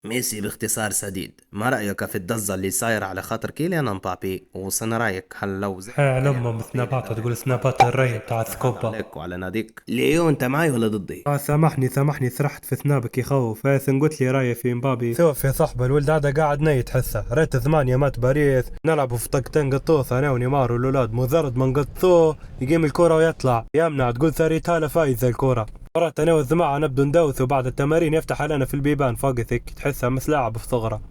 ميسي باختصار سديد، ما رأيك في الضجة اللي صاير على خاطر كيليان امبابي؟ وصن رأيك هل لو زعل حال كيليان امه امبابي سنابات لدوري تقول الابطال سنابات الري كيف بتاع تأثر هذا سكوبا. عليك وعلى ناديك؟ ليو انت معي ولا ضدي؟ سامحني سرحت في ثنابك يخوف هاثن قلت لي رايه في مبابي شوف يا صاحبي الولد هذا قاعد نيت حسه ريت ثمانية مات باريس نلعبوا في طقتين قطوث انا ونيمار والولاد مجرد ما نقطوه يقيم الكرة ويطلع يمنع تقول ثريت هاله فايزة الكرة. مرات انا والجماعة نبدو ندوث وبعد التمارين يفتح علينا في البيبان فوق ثك تحسها مثل لاعب في صغره.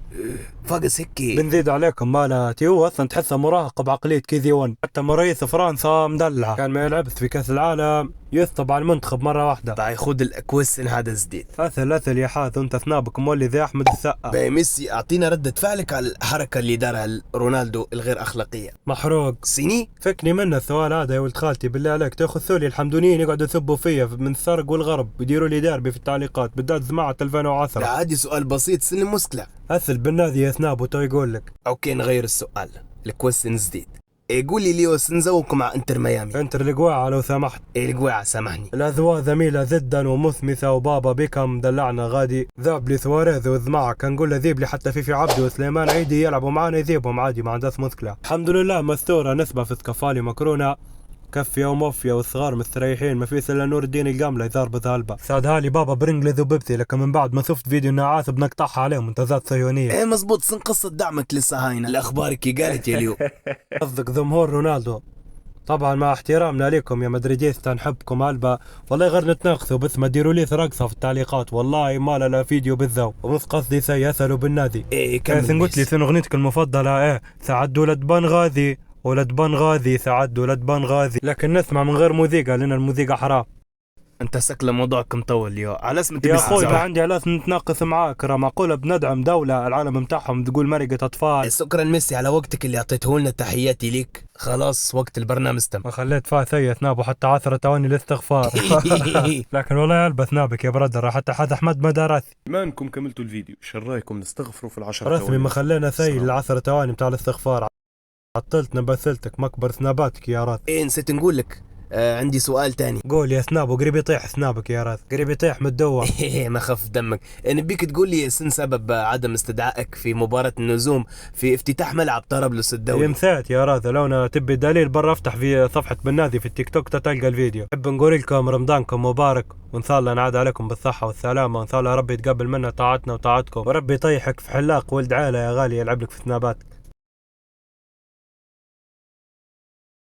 فاقس هيك. بنزيد عليكم مالاتي هو اصلا تحسه مراهق بعقليه كيزي 1 حتى رئيس فرنسا مدلعه كان ما يلعبش في كاس العالم يثب على المنتخب مره واحده. باي خد الاكويسن هذا جديد. اثل يا حاث انت ثنابك مولي زي احمد السقا. باي ميسي اعطينا ردة فعلك على الحركة اللي دارها رونالدو الغير اخلاقية. محروق سيني. فكني من السؤال هذا يا ولد خالتي بالله عليك تاخذ ثولي الحمدونيين يقعدوا يسبوا فيا من الشرق والغرب يديروا لي داربي في التعليقات بالذات جماعه 2010. لا عادي، سؤال بسيط سلم مسكلة. اثل بالنادي يا ثناب وتو يقول لك. اوكي نغير السؤال، الكويسن جديد. قول لي ليو سنزوكم مع انتر ميامي. انتر القواعه لو سمحت. القواعة سامحني. الأذواق ذميلة جدا ومثمثة وبابا بيكم دلعنا غادي ذاب لي ثواريث وذمعة كان نقول له ذيب لي حتى في عبده وسليمان عيدي يلعبوا معانا يذيبهم عادي ما عندها مشكلة. الحمد لله مستورة نسبة في سكفالي مكرونة كفية وموفية والصغار مستريحين ما فيش الا نور الدين القملة يضرب هالبة سادها لي بابا برنجلز وبيبسي لكن من بعد ما شفت فيديو نعاس بنقطعها عليهم منتزات صهيونية. ايه مزبوط، سن قصة دعمك للصهاينة الاخبار كي قالت يا ليو. قصدك جمهور رونالدو. طبعا مع احترامنا لكم يا مدريديستا نحبكم هلبا والله غير نتناقصوا بس ما ديروا لي رقصه في التعليقات والله ما لا فيديو بالذوق ومش قصدي سيسلوا بالنادي. ايه كان قلت لي شنو اغنيتك المفضله ايه سعد ولد بنغازي ولد بنغازي سعد ولد بنغازي لكن نسمع من غير موسيقى لان الموسيقى حرام. انت سكله موضوعك مطول اليوم على اسم يا اخوي ما تبي عندي علاش نتناقص معاك راه معقوله بندعم دوله العالم متاعهم تقول مرقه اطفال. شكرا ميسي على وقتك اللي اعطيته لنا، تحياتي ليك. خلاص وقت البرنامج تم. ما خليت فيها سيء نابو حتى 10 ثواني الاستغفار. لكن والله يلبس نابك يا برادر حتى حد احمد ما درس. بما انكم كملتوا الفيديو شو رايكم نستغفروا في العشر رسمي ما ثواني؟ خلينا سيء السلام. ال10 ثواني بتاع الاستغفار. عطلتنا بسلتك مكبر سناباتك يا راس. ايه نسيت نقول لك، عندي سؤال تاني. قول يا سناب وقريب يطيح سنابك يا راس قريب يطيح متدوع. ما خف دمك. نبيك تقول لي سن سبب عدم استدعائك في مباراة النجوم في افتتاح ملعب طرابلس الدولي. يمسات يا راس لو تبي دليل برا افتح في صفحة بالنادي في التيك توك تلقى الفيديو. نحب نقول لكم رمضانكم مبارك وان شاء الله نعاد عليكم بالصحة والسلامة وان شاء الله ربي يتقبل منا طاعتنا وطاعتكم وربي يطيحك في حلاق ولد عالة يا غالي يلعب لك في سنابات.